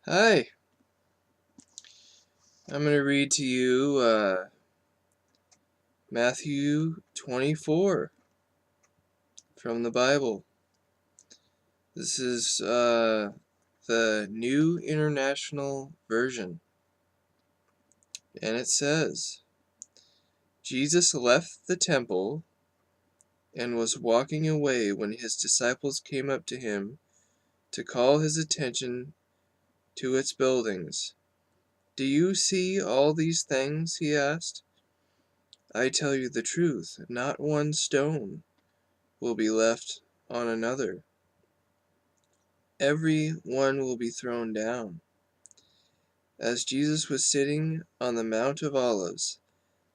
Hi, I'm going to read to you Matthew 24 from the Bible. This is the New International Version, and it says, Jesus left the temple and was walking away when his disciples came up to him to call his attention to its buildings. "Do you see all these things?" he asked. "I tell you the truth, not one stone will be left on another. Every one will be thrown down." As Jesus was sitting on the Mount of Olives,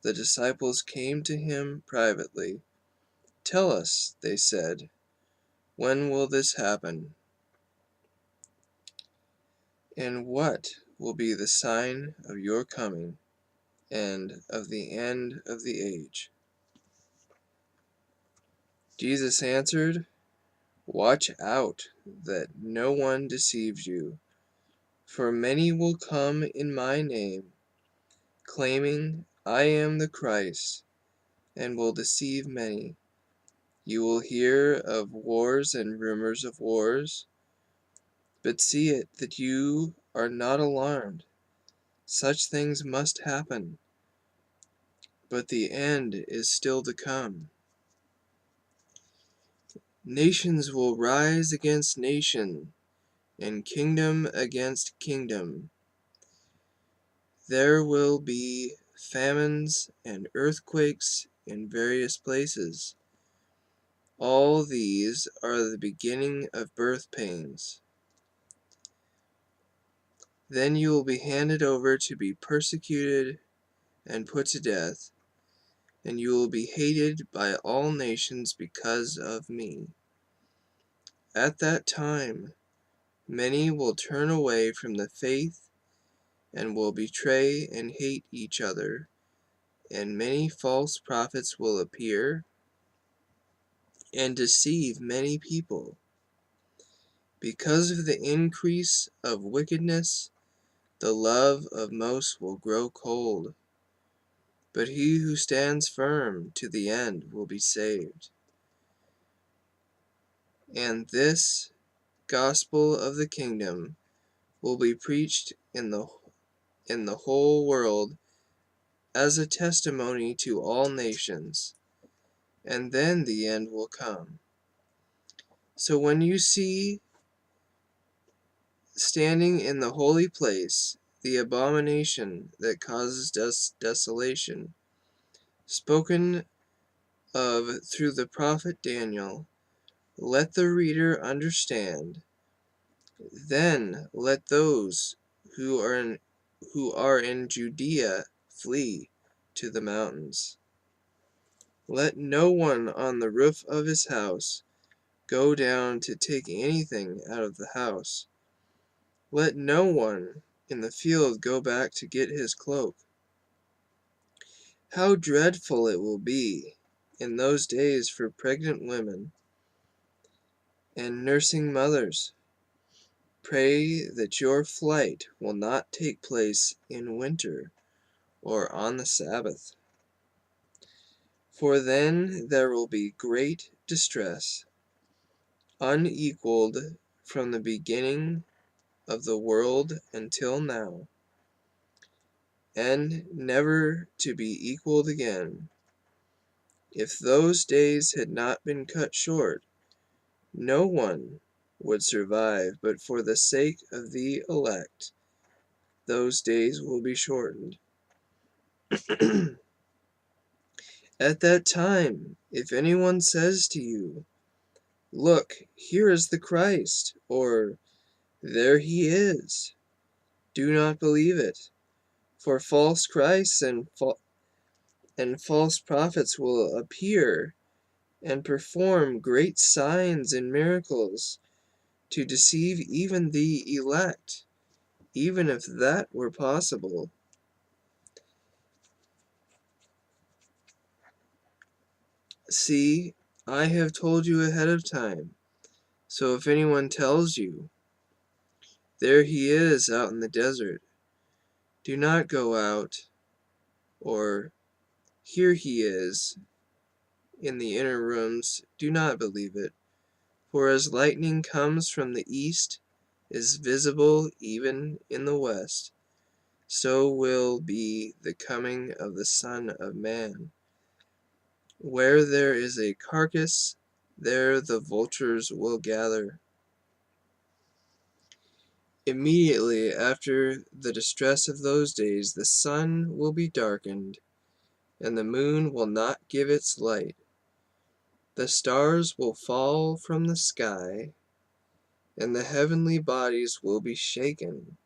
the disciples came to him privately. "Tell us," they said, "when will this happen? And what will be the sign of your coming and of the end of the age?" Jesus answered, "Watch out that no one deceives you, for many will come in my name, claiming I am the Christ, and will deceive many. You will hear of wars and rumors of wars, but see it that you are not alarmed. Such things must happen, but the end is still to come. Nations will rise against nation, and kingdom against kingdom. There will be famines and earthquakes in various places. All these are the beginning of birth pains. Then you will be handed over to be persecuted and put to death, and you will be hated by all nations because of me. At that time, many will turn away from the faith and will betray and hate each other, and many false prophets will appear and deceive many people. Because of the increase of wickedness, the love of most will grow cold, but he who stands firm to the end will be saved. And this gospel of the kingdom will be preached in the whole world as a testimony to all nations, and then the end will come. So when you see standing in the holy place the abomination that causes desolation, spoken of through the prophet Daniel, let the reader understand. Then let those who are in Judea flee to the mountains. Let no one on the roof of his house go down to take anything out of the house. Let no one in the field go back to get his cloak. How dreadful it will be in those days for pregnant women and nursing mothers. Pray that your flight will not take place in winter or on the Sabbath, for then there will be great distress, unequaled from the beginning of the world until now, and never to be equaled again. If those days had not been cut short, no one would survive, but for the sake of the elect, those days will be shortened. At that time, if anyone says to you, "Look, here is the Christ," or "There he is," do not believe it, for false Christs and false prophets will appear and perform great signs and miracles to deceive even the elect, even if that were possible. See, I have told you ahead of time, so if anyone tells you, There he is out in the desert. Do not go out. Or, here he is in the inner rooms. Do not believe it. For as lightning comes from the east, is visible even in the west, so will be the coming of the Son of Man. Where there is a carcass, there the vultures will gather. Immediately after the distress of those days, the sun will be darkened, and the moon will not give its light. The stars will fall from the sky, and the heavenly bodies will be shaken.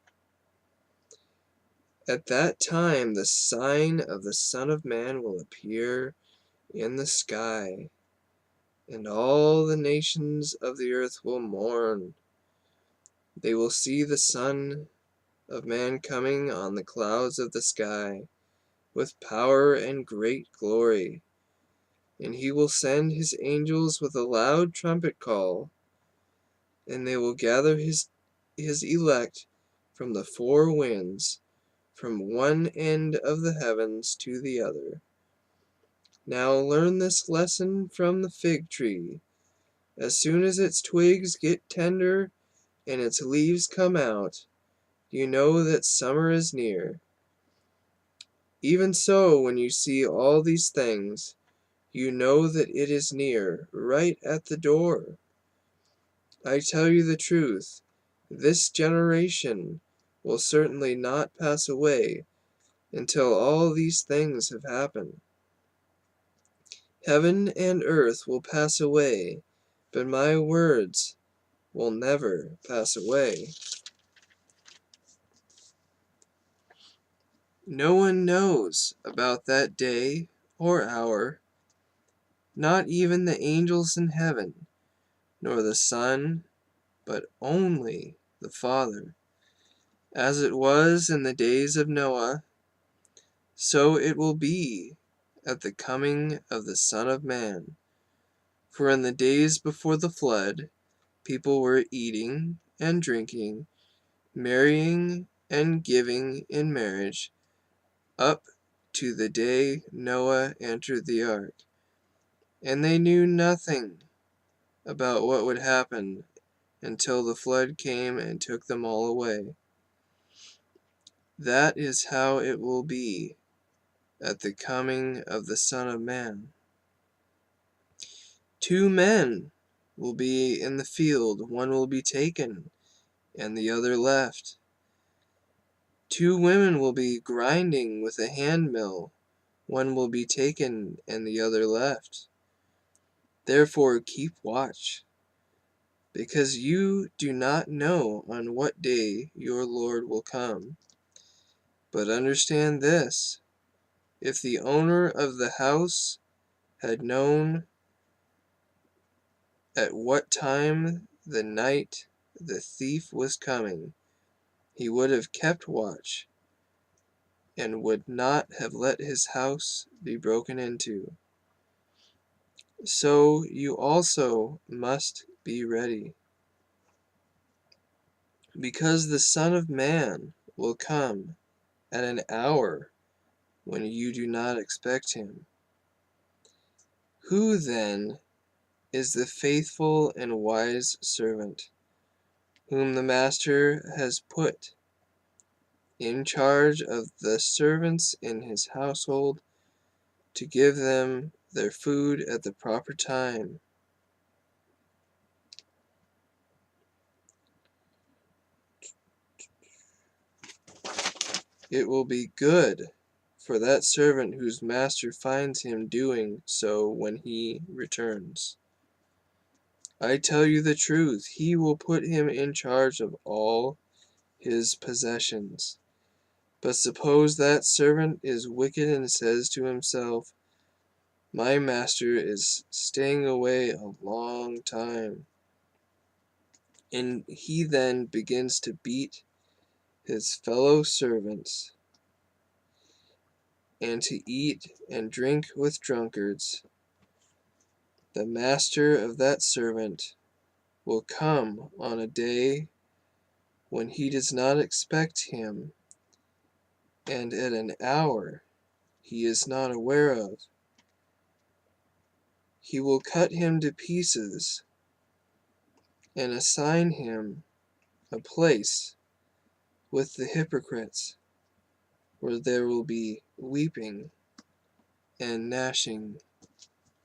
At that time the sign of the Son of Man will appear in the sky, and all the nations of the earth will mourn. They will see the Son of Man coming on the clouds of the sky with power and great glory. And he will send his angels with a loud trumpet call, and they will gather his elect from the four winds, from one end of the heavens to the other. Now learn this lesson from the fig tree. As soon as its twigs get tender and its leaves come out, you know that summer is near. Even so, when you see all these things, you know that it is near, right at the door. I tell you the truth, this generation will certainly not pass away until all these things have happened. Heaven and earth will pass away, but my words will never pass away. No one knows about that day or hour, not even the angels in heaven, nor the Son, but only the Father. As it was in the days of Noah, so it will be at the coming of the Son of Man. For in the days before the flood, people were eating and drinking, marrying and giving in marriage, up to the day Noah entered the ark. And they knew nothing about what would happen until the flood came and took them all away. That is how it will be at the coming of the Son of Man. 2 men will be in the field, one will be taken, and the other left. 2 women will be grinding with a handmill, one will be taken, and the other left. Therefore keep watch, because you do not know on what day your Lord will come. But understand this, if the owner of the house had known at what time the night the thief was coming, he would have kept watch, and would not have let his house be broken into. So you also must be ready, because the Son of Man will come at an hour when you do not expect him. Who then is the faithful and wise servant, whom the master has put in charge of the servants in his household, to give them their food at the proper time? It will be good for that servant whose master finds him doing so when he returns. I tell you the truth, he will put him in charge of all his possessions. But suppose that servant is wicked and says to himself, my master is staying away a long time, and he then begins to beat his fellow servants, and to eat and drink with drunkards. The master of that servant will come on a day when he does not expect him, and at an hour he is not aware of. He will cut him to pieces and assign him a place with the hypocrites, where there will be weeping and gnashing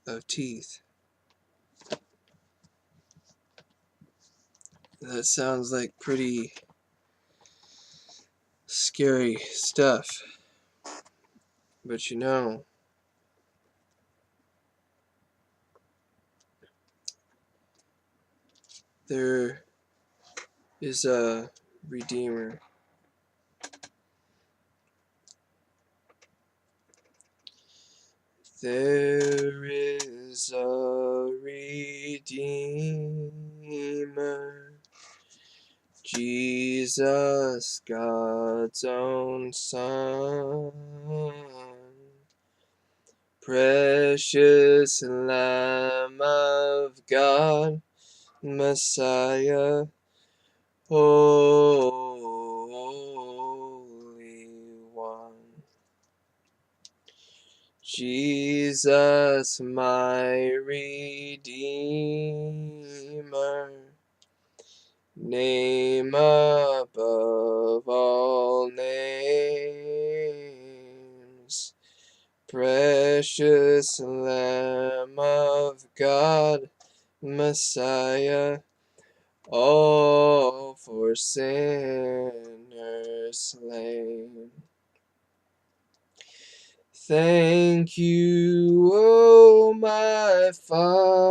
of teeth. That sounds like pretty scary stuff. But you know, there is a Redeemer. There is a Redeemer, Jesus, God's own Son, precious Lamb of God, Messiah, Holy One. Jesus, my Redeemer, name above all names, precious Lamb of God, Messiah, all for sinners slain. Thank you, O my Father,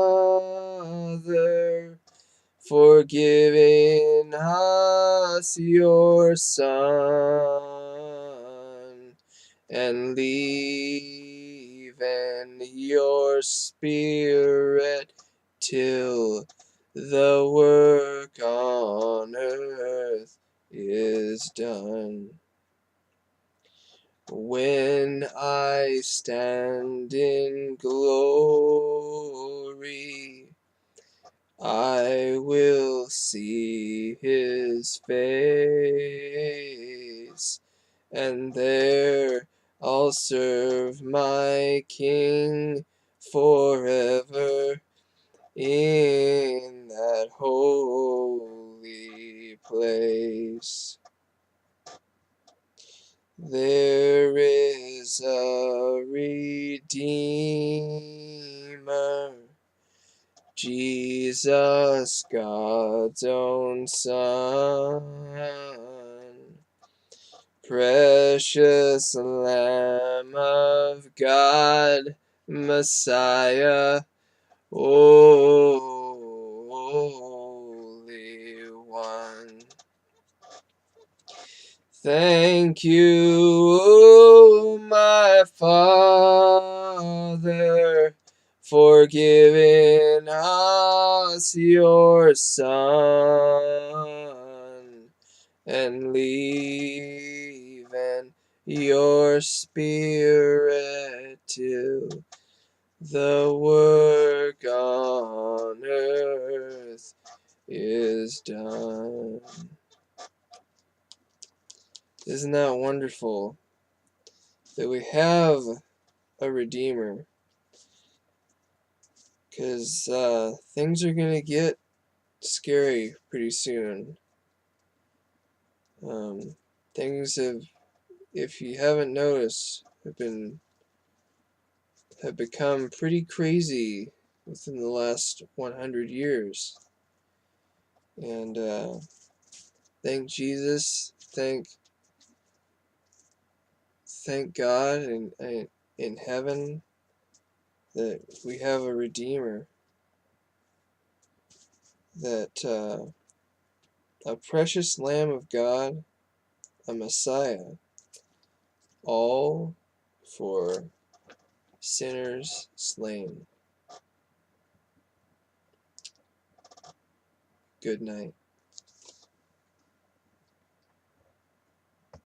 for giving us your Son, and leaving your Spirit till the work on earth is done. When I stand in glory, I will see his face, and there I'll serve my King forever in that holy place. There is a Redeemer, Jesus, God's own Son, precious Lamb of God, Messiah, Holy One. Thank you, O my Father, for giving us your Son, and leaving your Spirit till the work on earth is done. Isn't that wonderful that we have a Redeemer? Because things are going to get scary pretty soon. Things have, if you haven't noticed, have become pretty crazy within the last 100 years. And thank Jesus, thank God in heaven that we have a Redeemer, that a precious Lamb of God, a Messiah, all for sinners slain. Good night.